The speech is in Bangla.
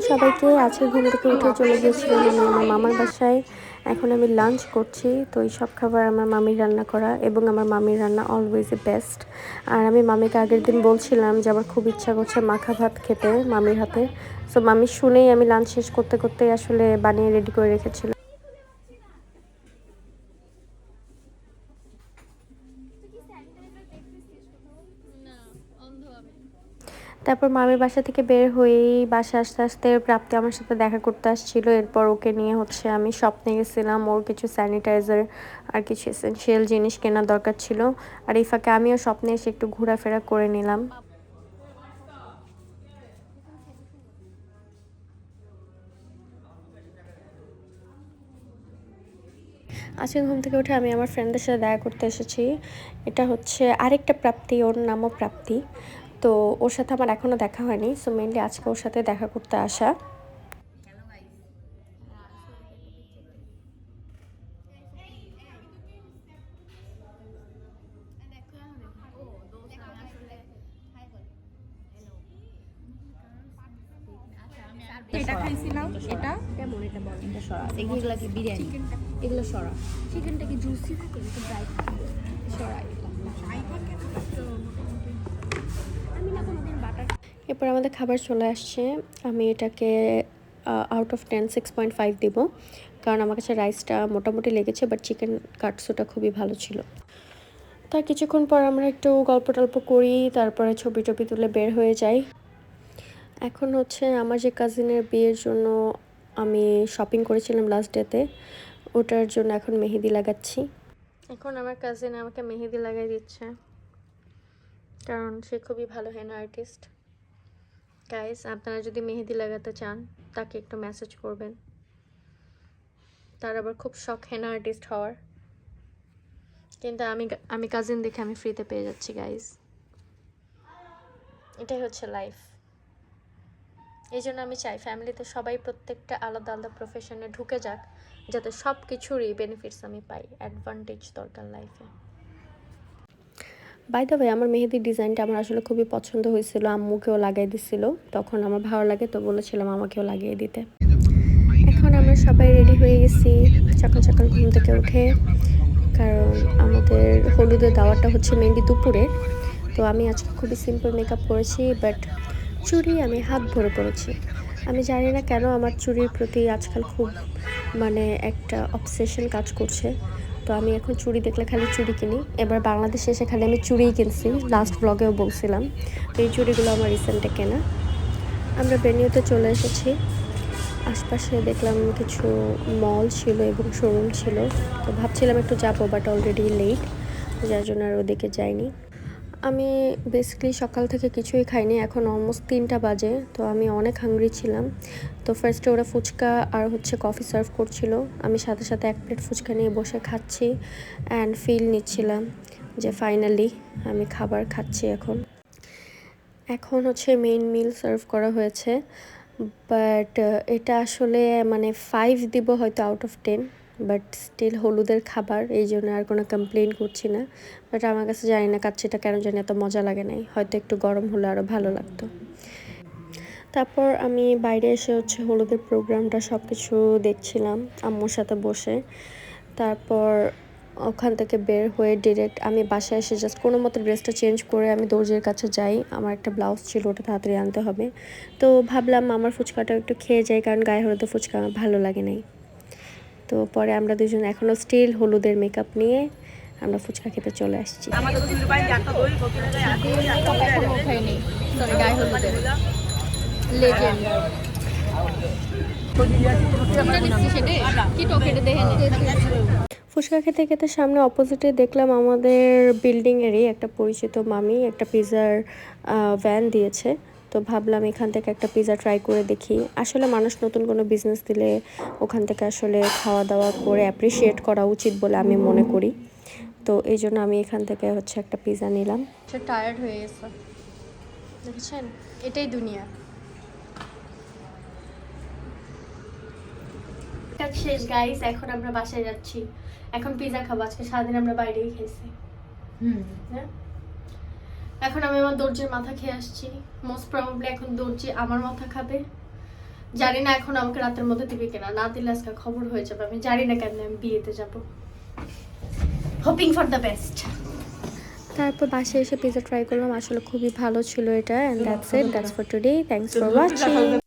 সবাইকে। আজকে ঘুম থেকে উঠে চলে গিয়েছিলাম আমি আমার মামার বাসায়। এখন আমি লাঞ্চ করছি। তো এই সব খাবার আমার মামির রান্না করা, এবং আমার মামির রান্না অলওয়েজ বেস্ট। আর আমি মামিকে আগের দিন বলছিলাম যে আমার খুব ইচ্ছা করছে মাখা ভাত খেতে মামির হাতে। সো মামি শুনেই আমি লাঞ্চ শেষ করতে করতেই আসলে বানিয়ে রেডি করে রেখেছিল। তারপর মামির বাসা থেকে বের হয়েই বাসা আসতে আসতে প্রাপ্তি আমার সাথে দেখা করতে আসছিল। এরপর ওকে নিয়ে আমি শপিংয়ে গেছিলাম। ওর কিছু স্যানিটাইজার আর কিছু এসেনশিয়াল জিনিস কেনার দরকার ছিল। আর এই ফাঁকে আমিও স্বপ্নে এসে একটু ঘোরাফেরা করে নিলাম। আজকে ঘুম থেকে উঠে আমি আমার ফ্রেন্ডদের সাথে দেখা করতে এসেছি। এটা হচ্ছে আরেকটা প্রাপ্তি, ওর নামও প্রাপ্তি। তো ওর সাথে আমার এখনও দেখা হয়নি। সো মেনলি আজকে ওর সাথে দেখা করতে আসা। এটা খাইছিলাম। এটা কেমন? এটা বল। এটা সরা। এগুলা কি বিরিয়ানি? এগুলো সরা। চিকেনটা কি জুসি থাকে নাকি ড্রাই থাকে? সরা এগুলো। আমি না কোনোদিন বাটার। এরপর আমাদের খাবার চলে আসছে। আমি এটাকে আউট অফ 10 6.5 দিব, কারণ আমার কাছে রাইসটা মোটামুটি লেগেছে, বাট চিকেন কাটসুটা খুবই ভালো ছিল। তার কিছুক্ষণ পর আমরা একটু গল্প টল্প করি, তারপরে ছবি টবি তুলে বের হয়ে যাই। এখন হচ্ছে আমার যে কাজিনের বিয়ের জন্য আমি শপিং করেছিলাম লাস্ট ডেতে, ওটার জন্য এখন মেহেদি লাগাচ্ছি। এখন আমার কাজিন আমাকে মেহেদি লাগাই দিচ্ছে, কারণ সে খুবই ভালো হেনা আর্টিস্ট। গাইস, আপনারা যদি মেহেদি লাগাতে চান তাকে একটু মেসেজ করবেন। তার আবার খুব শখ হেনা আর্টিস্ট হওয়ার, কিন্তু আমি কাজিন দেখে আমি ফ্রিতে পেয়ে যাচ্ছি গাইস। এটাই হচ্ছে লাইফ। এই জন্য আমি চাই ফ্যামিলিতে সবাই প্রত্যেকটা আলাদা আলাদা প্রফেশনে ঢুকে যাক, যাতে সব কিছুরই বেনিফিটস আমি পাই, অ্যাডভান্টেজ দরকার লাইফে। বাই দ্য ওয়ে, আমার মেহেদির ডিজাইনটা আমার আসলে খুবই পছন্দ হয়েছিল। আম্মুকেও লাগাই দিছিল, তখন আমার ভালো লাগে তো বলেছিলাম আমাকেও লাগিয়ে দিতে। এখন আমরা সবাই রেডি হয়ে গেছি সকাল সকাল ঘুম থেকে উঠে, কারণ আমাদের হলুদের দাওয়াটা হচ্ছে মেনলি দুপুরে। তো আমি আজকে খুবই সিম্পল মেকআপ করেছি, বাট চুড়ি আমি হাত ভরে পড়েছি। আমি জানি না কেন আমার চুড়ির প্রতি আজকাল খুব একটা অবসেশন কাজ করছে। তো আমি এখন চুড়ি দেখলে খালি চুড়ি কিনি। এবার বাংলাদেশে এসে খালি আমি চুড়িই কিনছি, লাস্ট ব্লগেও বলছিলাম। তো এই চুড়িগুলো আমার রিসেন্টে কেনা। আমরা ভেন্যুতে চলে এসেছি। আশপাশে দেখলাম কিছু মল ছিল এবং শোরুম ছিল। তো ভাবছিলাম একটু যাবো, বাট অলরেডি লেট, যার জন্য আর ওদিকে যাইনি। আমি বেসিক্যালি সকাল থেকে কিছুই খাইনি, এখন অলমোস্ট 3টা বাজে। তো আমি অনেক হাংরি ছিলাম। তো ফার্স্টে ওরা ফুচকা আর কফি সার্ভ করছিল। আমি সাথে সাথে 1 প্লেট ফুচকা নিয়ে বসে খাচ্ছি অ্যান্ড ফিল নিচ্ছিলাম যে ফাইনালি আমি খাবার খাচ্ছি। এখন হচ্ছে মেইন মিল সার্ভ করা হয়েছে, বাট এটা আসলে 5 দিব হয়তো আউট অফ 10, বাট স্টিল হলুদের খাবার, এই জন্য আর কোনো কমপ্লেন করছি না। বাট আমার কাছে জানি না কাচ্চিটা কেন জানি এত মজা লাগে নাই, হয়তো একটু গরম হলে আরও ভালো লাগতো। তারপর আমি বাইরে এসে হলুদের প্রোগ্রামটা সব কিছু দেখছিলাম আম্মুর সাথে বসে। তারপর ওখান থেকে বের হয়ে ডিরেক্ট আমি বাসায় এসে জাস্ট কোনো মতো ড্রেসটা চেঞ্জ করে আমি দর্জির কাছে যাই। আমার একটা ব্লাউজ ছিল, ওটা তাড়াতাড়ি আনতে হবে। তো ভাবলাম আমার ফুচকাটা একটু খেয়ে যাই, কারণ গায়ে হলুদের ফুচকা আমার ভালো লাগে নাই। তো পরে আমরা দুজন এখনও স্টিল হলুদের মেকআপ নিয়ে আমরা ফুচকা খেতে চলে আসছি। ফুচকা খেতে খেতে সামনে অপোজিটে দেখলাম আমাদের বিল্ডিংয়েরই একটা পরিচিত মামি একটা পিৎজার ভ্যান দিয়েছে। তো ভাবলাম এখান থেকে একটা পিৎজা ট্রাই করে দেখি। আসলে মানুষ নতুন কোনো বিজনেস দিলে ওখান থেকে আসলে খাওয়া দাওয়া করে অ্যাপ্রিসিয়েট করা উচিত বলে আমি মনে করি। তো এই জন্য আমি এখান থেকে একটা পিৎজা নিলাম। টায়ার্ড হয়ে গেছে, দেখেছেন, এটাই দুনিয়া। কাজ শেষ গাইস, এখন আমরা বাসায় যাচ্ছি। এখন পিৎজা খাবো, আজকে সারাদিন আমরা বাইরেই খেয়েছি। হ্যাঁ, এখন আমি আমার দর্জির মাথা খেয়ে আসছি। মোস্ট প্রবাবলি এখন দর্জি আমার মাথা খাবে, জানি না এখন আমাকে রাতের মধ্যে দিবে কিনা, না দিলে আজকে খবর হয়ে যাবে। আমি জানি না কেন আমি বিয়েতে যাব, হোপিং ফর দ্য বেস্ট। তারপর বাসায় এসে পিৎজা ট্রাই করলাম, আসলে খুবই ভালো ছিল এটা। And that's it, that's for today, thanks for watching.